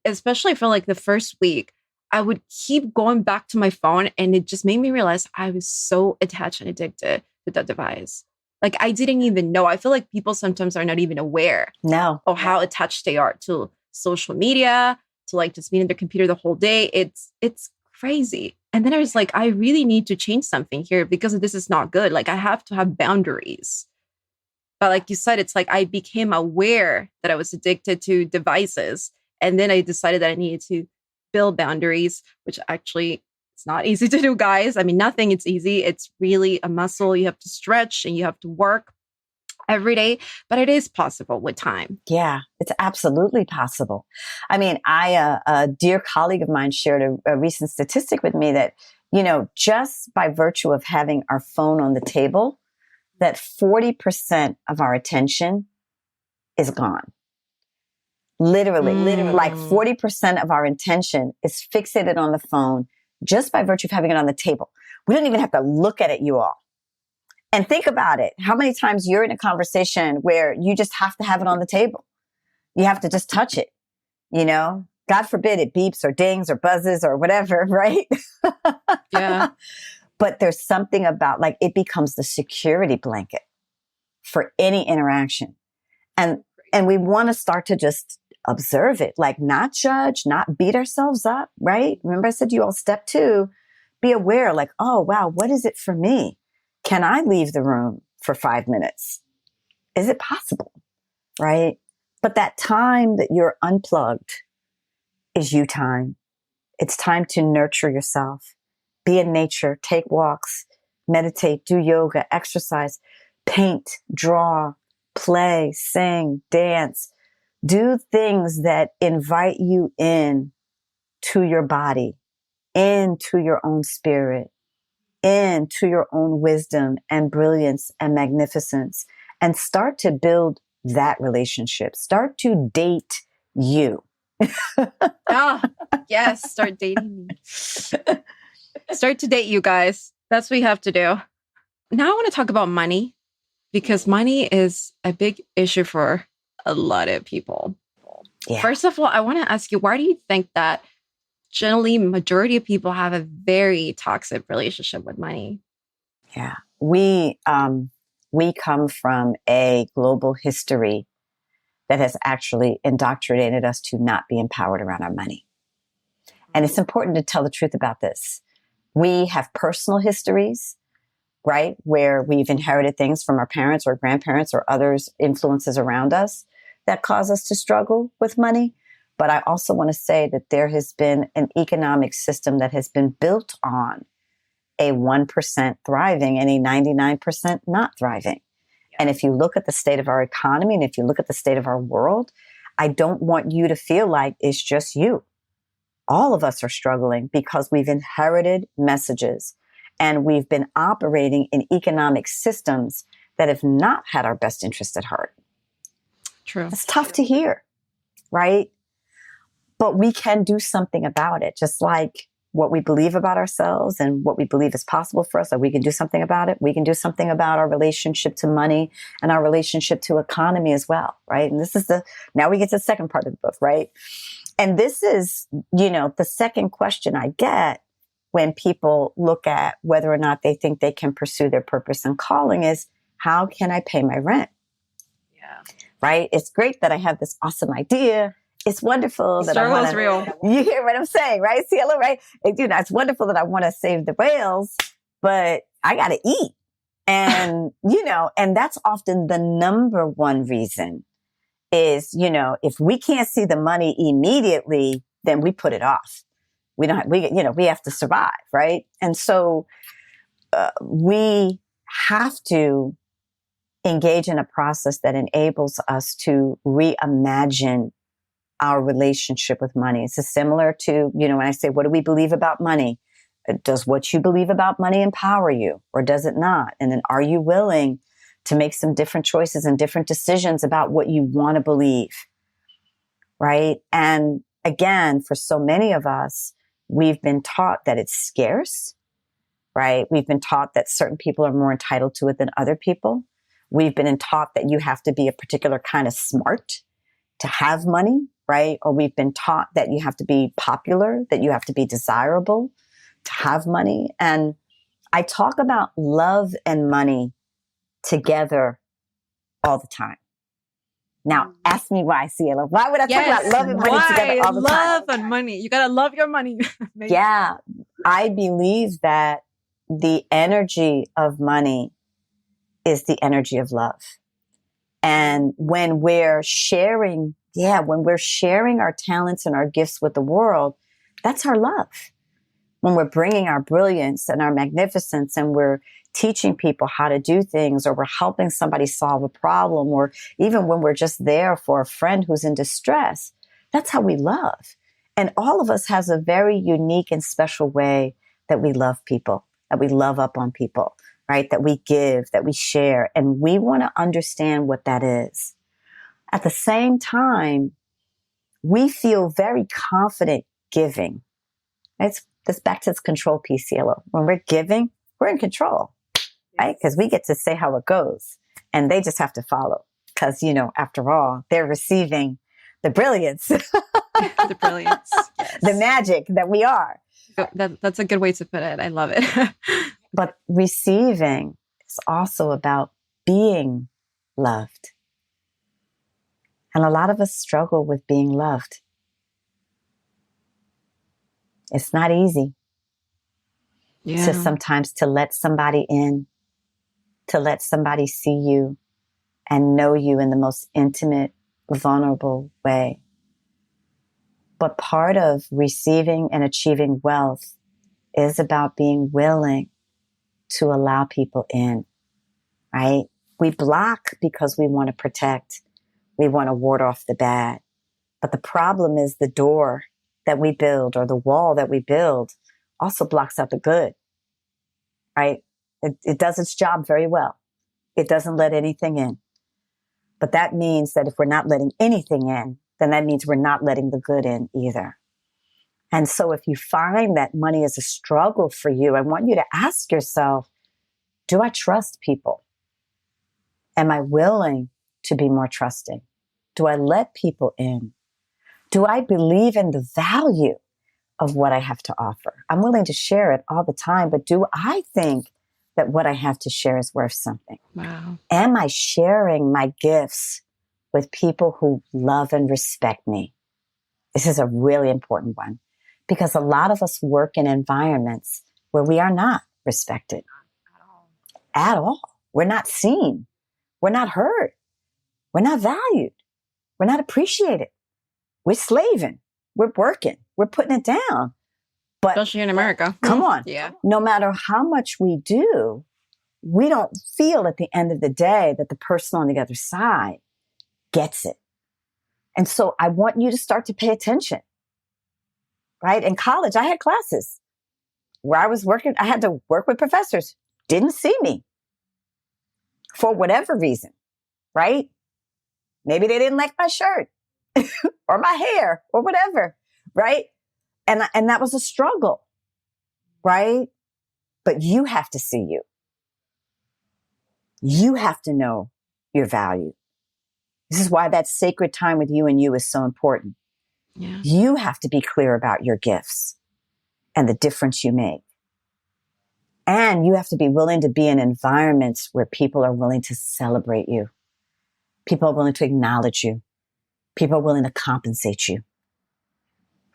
especially for like the first week, I would keep going back to my phone, and it just made me realize I was so attached and addicted to that device. Like I didn't even know. I feel like people sometimes are not even aware of how attached they are to social media, to like just being in their computer the whole day. It's crazy. And then I was like, I really need to change something here because this is not good. Like I have to have boundaries. But like you said, it's like I became aware that I was addicted to devices. And then I decided that I needed to build boundaries, which actually it's not easy to do, guys. I mean, nothing is easy. It's really a muscle. You have to stretch and you have to work every day, but it is possible with time. Yeah, it's absolutely possible. I mean, a dear colleague of mine shared a recent statistic with me that, just by virtue of having our phone on the table, that 40% of our attention is gone. Literally, like 40% of our attention is fixated on the phone just by virtue of having it on the table. We don't even have to look at it, you all. And think about it. How many times you're in a conversation where you just have to have it on the table? You have to just touch it, God forbid it beeps or dings or buzzes or whatever, right? Yeah. But there's something about like it becomes the security blanket for any interaction. And we want to start to just observe it, like not judge, not beat ourselves up, right? Remember I said to you all, step 2, be aware, like, oh, wow, what is it for me? Can I leave the room for 5 minutes? Is it possible? Right? But that time that you're unplugged is you time. It's time to nurture yourself. Be in nature, take walks, meditate, do yoga, exercise, paint, draw, play, sing, dance. Do things that invite you in to your body, into your own spirit, into your own wisdom and brilliance and magnificence, and start to build that relationship. Start to date you. Yes, start dating me. Start to date you guys. That's what you have to do. Now I want to talk about money because money is a big issue for a lot of people. Yeah. First of all, I want to ask you, why do you think that generally majority of people have a very toxic relationship with money? Yeah, we come from a global history that has actually indoctrinated us to not be empowered around our money. And it's important to tell the truth about this. We have personal histories, right, where we've inherited things from our parents or grandparents or others' influences around us that cause us to struggle with money. But I also want to say that there has been an economic system that has been built on a 1% thriving and a 99% not thriving. Yeah. And if you look at the state of our economy and if you look at the state of our world, I don't want you to feel like it's just you. All of us are struggling because we've inherited messages And we've been operating in economic systems that have not had our best interest at heart. True. It's tough to hear, right? But we can do something about it, just like what we believe about ourselves and what we believe is possible for us, that we can do something about it. We can do something about our relationship to money and our relationship to economy as well, right? And this is now we get to the second part of the book, right? And this is, the second question I get when people look at whether or not they think they can pursue their purpose and calling is, how can I pay my rent? Yeah. Right? It's great that I have this awesome idea. It's wonderful that struggle is real. You hear what I'm saying, right? Cielo, right? It's wonderful that I want to save the whales, but I got to eat. And, and that's often the number one reason is, if we can't see the money immediately, then we put it off. We have to survive, right? And so we have to engage in a process that enables us to reimagine our relationship with money. It's similar to, when I say, what do we believe about money? Does what you believe about money empower you, or does it not? And then are you willing to make some different choices and different decisions about what you want to believe, right? And again, for so many of us, we've been taught that it's scarce, right? We've been taught that certain people are more entitled to it than other people. We've been taught that you have to be a particular kind of smart to have money, right? Or we've been taught that you have to be popular, that you have to be desirable to have money. And I talk about love and money together all the time. Now, ask me why, Cielo. Why would I talk about love and money together all the time? Love and money. You got to love your money. Yeah. I believe that the energy of money is the energy of love. And when we're sharing our talents and our gifts with the world, that's our love. When we're bringing our brilliance and our magnificence and we're teaching people how to do things, or we're helping somebody solve a problem, or even when we're just there for a friend who's in distress, that's how we love. And all of us has a very unique and special way that we love people, that we love up on people, right? That we give, that we share. And we want to understand what that is. At the same time, we feel very confident giving. It's this back to this control piece, Cielo. When we're giving, we're in control, right? Because we get to say how it goes, and they just have to follow. Because, after all, they're receiving the brilliance, the brilliance, yes. The magic that we are. That's a good way to put it. I love it. But receiving is also about being loved. And a lot of us struggle with being loved. It's not easy to sometimes to let somebody in, to let somebody see you and know you in the most intimate, vulnerable way. But part of receiving and achieving wealth is about being willing to allow people in, right? We block because we want to protect. We want to ward off the bad. But the problem is the door that we build, or the wall that we build, also blocks out the good, right? It does its job very well. It doesn't let anything in. But that means that if we're not letting anything in, then that means we're not letting the good in either. And so if you find that money is a struggle for you, I want you to ask yourself, do I trust people? Am I willing to be more trusting? Do I let people in? Do I believe in the value of what I have to offer? I'm willing to share it all the time, but do I think that what I have to share is worth something? Wow. Am I sharing my gifts with people who love and respect me? This is a really important one, because a lot of us work in environments where we are not respected at all. We're not seen. We're not heard. We're not valued. We're not appreciated. We're slaving. We're working. We're putting it down. But especially in America. Come on. Yeah. No matter how much we do, we don't feel at the end of the day that the person on the other side gets it. And so I want you to start to pay attention, right? In college, I had classes where I was working, I had to work with professors, didn't see me for whatever reason, right? Maybe they didn't like my shirt or my hair or whatever, right? And that was a struggle, right? But you have to see you. You have to know your value. This is why that sacred time with you and you is so important. Yeah. You have to be clear about your gifts and the difference you make. And you have to be willing to be in environments where people are willing to celebrate you. People are willing to acknowledge you. People are willing to compensate you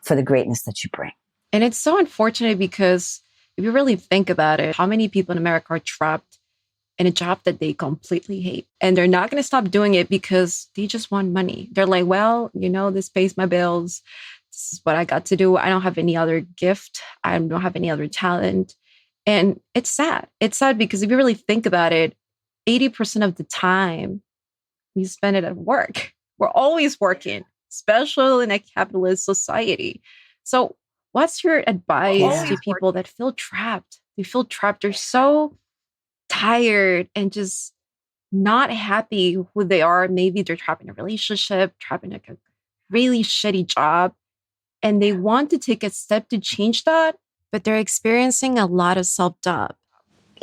for the greatness that you bring. And it's so unfortunate because if you really think about it, how many people in America are trapped in a job that they completely hate? And they're not going to stop doing it because they just want money. They're like, well, this pays my bills. This is what I got to do. I don't have any other gift. I don't have any other talent. And it's sad. It's sad because if you really think about it, 80% of the time we spend it at work. We're always working, especially in a capitalist society. So what's your advice to people that feel trapped? They feel trapped. They're so tired and just not happy who they are. Maybe they're trapped in a relationship, trapped in a really shitty job, and they want to take a step to change that, but they're experiencing a lot of self-doubt.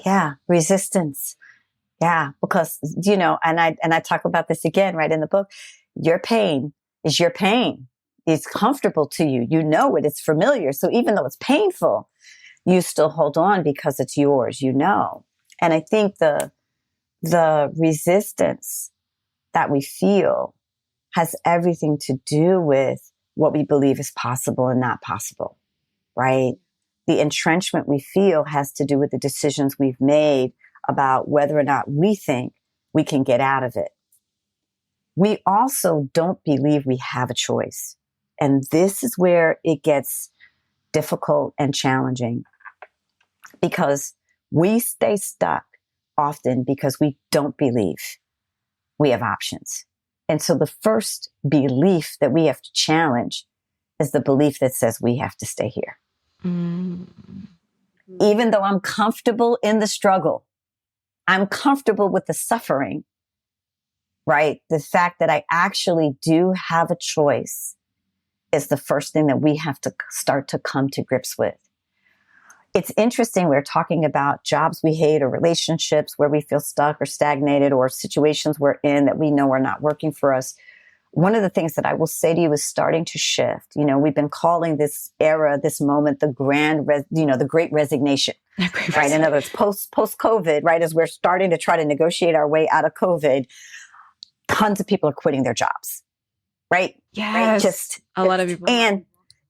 Yeah, resistance. Yeah, because, and I talk about this again, right, in the book. Your pain is your pain. It's comfortable to you. You know it. It's familiar. So even though it's painful, you still hold on because it's yours, And I think the resistance that we feel has everything to do with what we believe is possible and not possible, right? The entrenchment we feel has to do with the decisions we've made about whether or not we think we can get out of it. We also don't believe we have a choice. And this is where it gets difficult and challenging because we stay stuck often because we don't believe we have options. And so the first belief that we have to challenge is the belief that says we have to stay here. Even though I'm comfortable in the struggle, I'm comfortable with the suffering, right? The fact that I actually do have a choice is the first thing that we have to start to come to grips with. It's interesting. We're talking about jobs we hate or relationships where we feel stuck or stagnated or situations we're in that we know are not working for us. One of the things that I will say to you is starting to shift. We've been calling this era, this moment, the the great resignation, right? In other words, post-COVID, right? As we're starting to try to negotiate our way out of COVID, tons of people are quitting their jobs, right? Yes. Right? A lot of people. And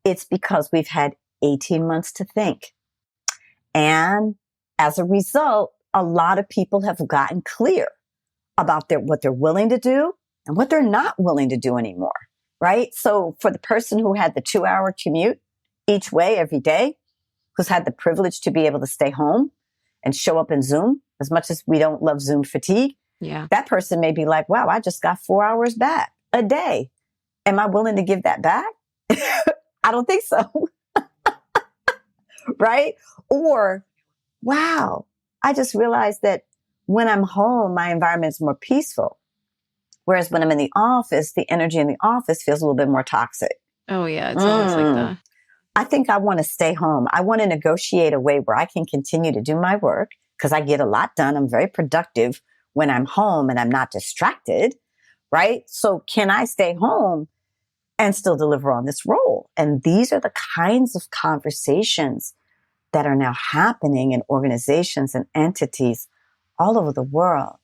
it's because we've had 18 months to think. And as a result, a lot of people have gotten clear about what they're willing to do and what they're not willing to do anymore, right? So for the person who had the 2-hour commute each way every day, who's had the privilege to be able to stay home and show up in Zoom, as much as we don't love Zoom fatigue, that person may be like, wow, I just got 4 hours back a day. Am I willing to give that back? I don't think so. Right? Or, wow, I just realized that when I'm home, my environment is more peaceful. Whereas when I'm in the office, the energy in the office feels a little bit more toxic. Oh, yeah. It's always like that. I think I want to stay home. I want to negotiate a way where I can continue to do my work because I get a lot done. I'm very productive when I'm home and I'm not distracted, right? So can I stay home and still deliver on this role? And these are the kinds of conversations that are now happening in organizations and entities all over the world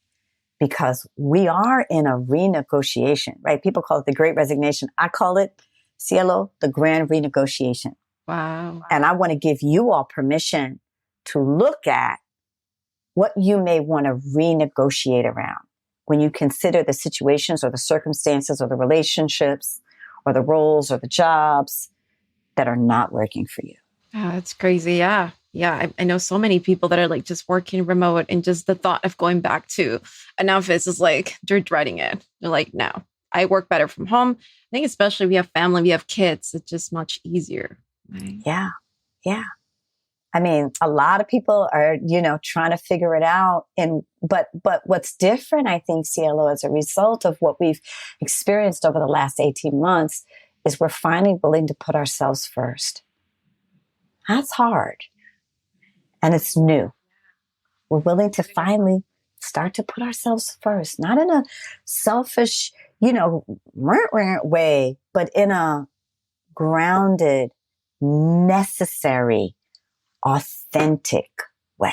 because we are in a renegotiation, right? People call it the Great Resignation. I call it, Cielo, the Grand Renegotiation. Wow. And I want to give you all permission to look at what you may want to renegotiate around when you consider the situations or the circumstances or the relationships or the roles or the jobs that are not working for you. Oh, that's crazy. Yeah. Yeah. I know so many people that are like just working remote and just the thought of going back to an office is like, they're dreading it. They're like, no, I work better from home. I think especially we have family, we have kids. It's just much easier. Right? Yeah. Yeah. I mean, a lot of people are, trying to figure it out. But what's different, I think, Cielo, as a result of what we've experienced over the last 18 months is we're finally willing to put ourselves first. That's hard. And it's new. We're willing to finally start to put ourselves first, not in a selfish, way, but in a grounded, necessary, authentic way.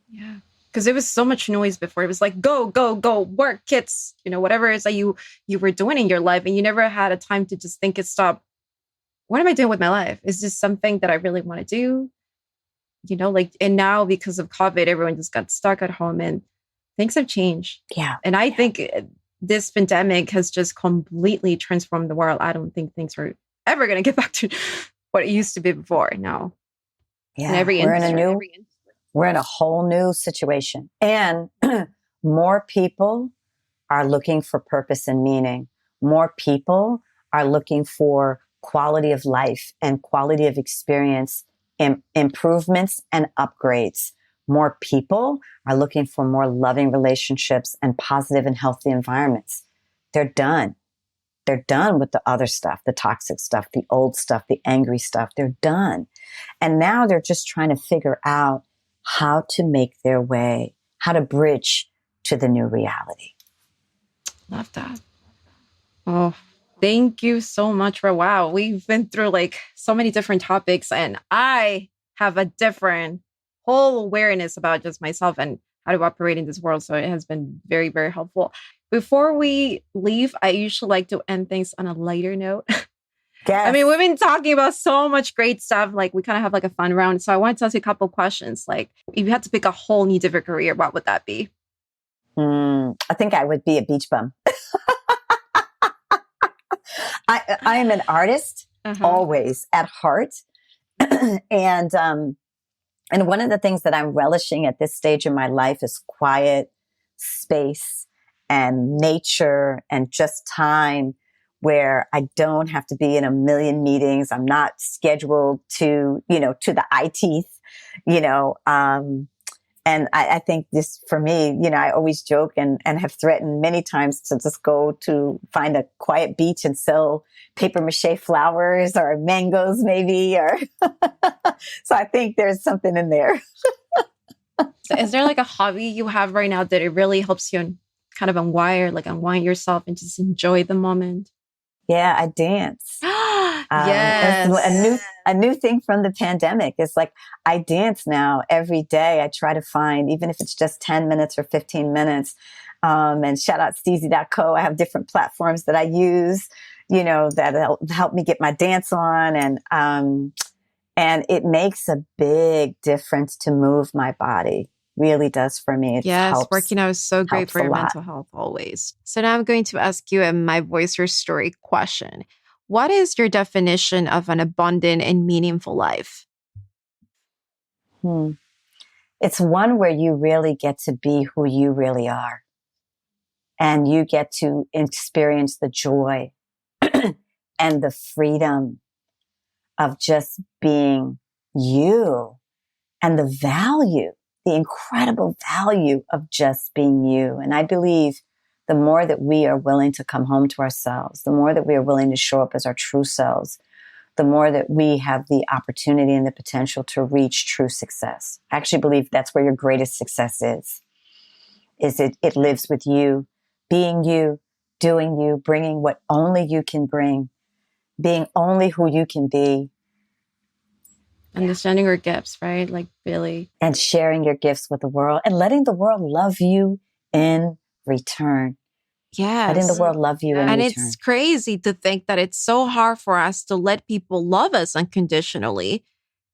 Yeah. Because there was so much noise before. It was like, go, go, go, work, kids, whatever it is that you were doing in your life. And you never had a time to just think and stop. What am I doing with my life? Is this something that I really want to do? And now because of COVID, everyone just got stuck at home and things have changed. Yeah. And I think this pandemic has just completely transformed the world. I don't think things are ever going to get back to what it used to be before. No. Yeah. We're in a whole new situation. And more people are looking for purpose and meaning. More people are looking for quality of life and quality of experience, improvements and upgrades. More people are looking for more loving relationships and positive and healthy environments. They're done. They're done with the other stuff, the toxic stuff, the old stuff, the angry stuff. They're done. And now they're just trying to figure out how to make their way, how to bridge to the new reality. Love that. Oh, thank you so much wow. We've been through so many different topics, and I have a different whole awareness about just myself and how to operate in this world. So it has been very, very helpful. Before we leave, I usually like to end things on a lighter note. Yes. I mean, we've been talking about so much great stuff. We kind of have a fun round. So I wanted to ask you a couple of questions. If you had to pick a whole new different career, what would that be? I think I would be a beach bum. I am an artist, always at heart. And one of the things that I'm relishing at this stage in my life is quiet space and nature and just time where I don't have to be in a million meetings. I'm not scheduled to the eye teeth, and I think this, for me, I always joke and have threatened many times to just go to find a quiet beach and sell paper mache flowers or mangoes maybe, or so I think there's something in there. So is there a hobby you have right now that it really helps you kind of unwind yourself and just enjoy the moment? Yeah, I dance. Yes. A new thing from the pandemic is I dance now every day. I try to find, even if it's just 10 minutes or 15 minutes. And shout out Steezy.co. I have different platforms that I use, that help me get my dance on. And it makes a big difference to move my body. Really does for me. Working out is so great for your mental health always. So now I'm going to ask you a My Voice Your Story question. What is your definition of an abundant and meaningful life? It's one where you really get to be who you really are. And you get to experience the joy and the freedom of just being you, and the incredible value of just being you. And I believe the more that we are willing to come home to ourselves, the more that we are willing to show up as our true selves, the more that we have the opportunity and the potential to reach true success. I actually believe that's where your greatest success is it lives with you, being you, doing you, bringing what only you can bring, being only who you can be. Understanding your gifts, right? Really. And sharing your gifts with the world and letting the world love you in return. Yes. Letting the world love you in return. And it's crazy to think that it's so hard for us to let people love us unconditionally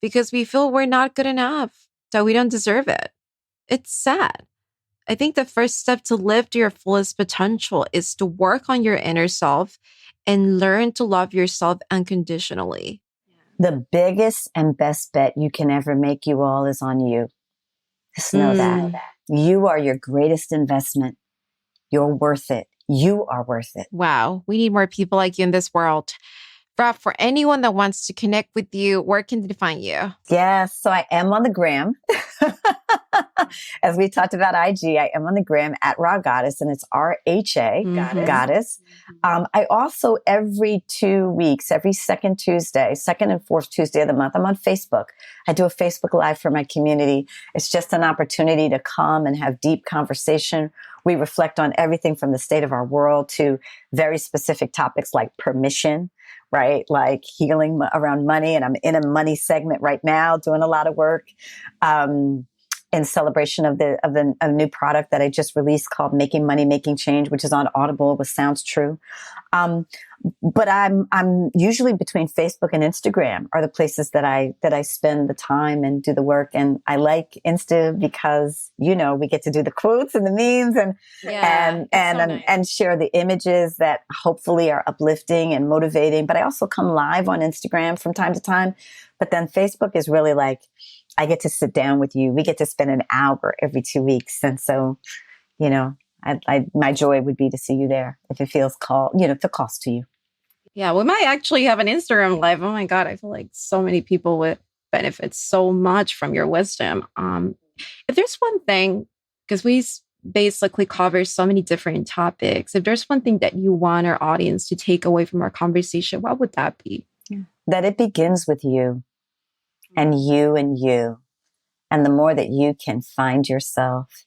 because we feel we're not good enough, that we don't deserve it. It's sad. I think the first step to live to your fullest potential is to work on your inner self and learn to love yourself unconditionally. The biggest and best bet you can ever make, you all, is on you. Just know that. You are your greatest investment. You're worth it. You are worth it. Wow. We need more people like you in this world. Rha, for anyone that wants to connect with you, where can they find you? Yes, so I am on the gram. As we talked about IG, I am on the gram at Rha Goddess, and it's RHA Goddess. I also, every 2 weeks, every second and fourth Tuesday of the month, I'm on Facebook. I do a Facebook Live for my community. It's just an opportunity to come and have deep conversation. We reflect on everything from the state of our world to very specific topics like permission, right? Like healing around money. And I'm in a money segment right now, doing a lot of work in celebration of a new product that I just released called Making Money, Making Change, which is on Audible, which sounds true. But I'm usually between Facebook and Instagram are the places that I spend the time and do the work. And I like Insta because, we get to do the quotes and the memes and share the images that hopefully are uplifting and motivating. But I also come live on Instagram from time to time. But then Facebook is really like, I get to sit down with you. We get to spend an hour every 2 weeks. And so, my joy would be to see you there if it feels if it calls to you. Yeah, we might actually have an Instagram live. Oh my God, I feel like so many people would benefit so much from your wisdom. If there's one thing, because we basically cover so many different topics, if there's one thing that you want our audience to take away from our conversation, what would that be? That it begins with you and you and you. And the more that you can find yourself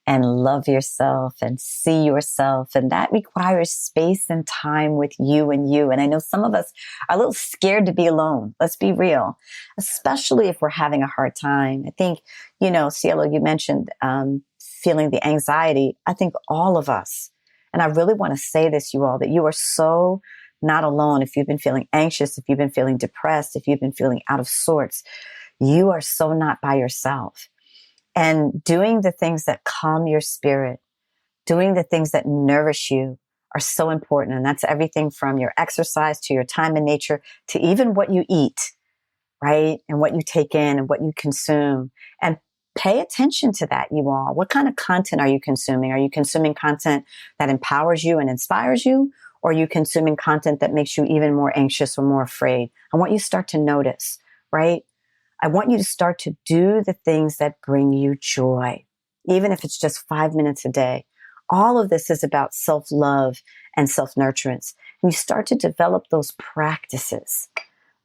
and love yourself and see yourself. And that requires space and time with you and you. And I know some of us are a little scared to be alone. Let's be real, especially if we're having a hard time. I think, Cielo, you mentioned feeling the anxiety. I think all of us, and I really want to say this, you all, that you are so not alone. If you've been feeling anxious, if you've been feeling depressed, if you've been feeling out of sorts, you are so not by yourself. And doing the things that calm your spirit, doing the things that nourish you are so important. And that's everything from your exercise to your time in nature to even what you eat, right? And what you take in and what you consume. And pay attention to that, you all. What kind of content are you consuming? Are you consuming content that empowers you and inspires you? Or are you consuming content that makes you even more anxious or more afraid? I want you to start to notice, right? I want you to start to do the things that bring you joy, even if it's just 5 minutes a day. All of this is about self-love and self-nurturance. And you start to develop those practices,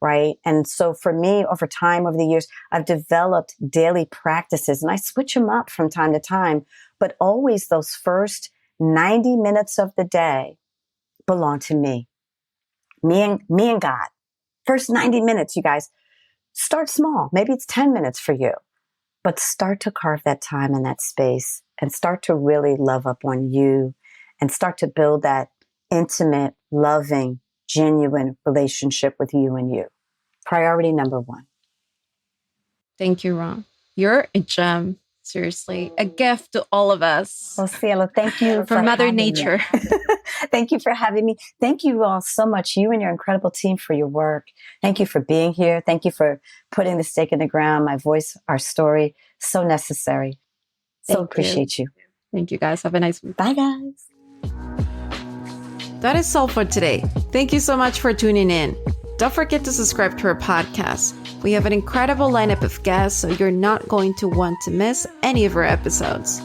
right? And so for me, over time, over the years, I've developed daily practices and I switch them up from time to time, but always those first 90 minutes of the day belong to me and God. First 90 minutes, you guys. Start small. Maybe it's 10 minutes for you, but start to carve that time and that space and start to really love up on you and start to build that intimate, loving, genuine relationship with you and you. Priority number one. Thank you, Rha. You're a gem. Seriously, a gift to all of us. Well, Cielo, thank you for Mother Nature. Thank you for having me. Thank you all so much, you and your incredible team, for your work. Thank you for being here. Thank you for putting the stake in the ground, my voice, our story. So necessary. So appreciate you. Thank you, guys. Have a nice week. Bye, guys. That is all for today. Thank you so much for tuning in. Don't forget to subscribe to our podcast. We have an incredible lineup of guests, so you're not going to want to miss any of our episodes.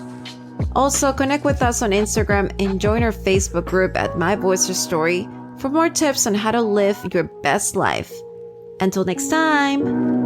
Also, connect with us on Instagram and join our Facebook group at My Voice Her Story for more tips on how to live your best life. Until next time.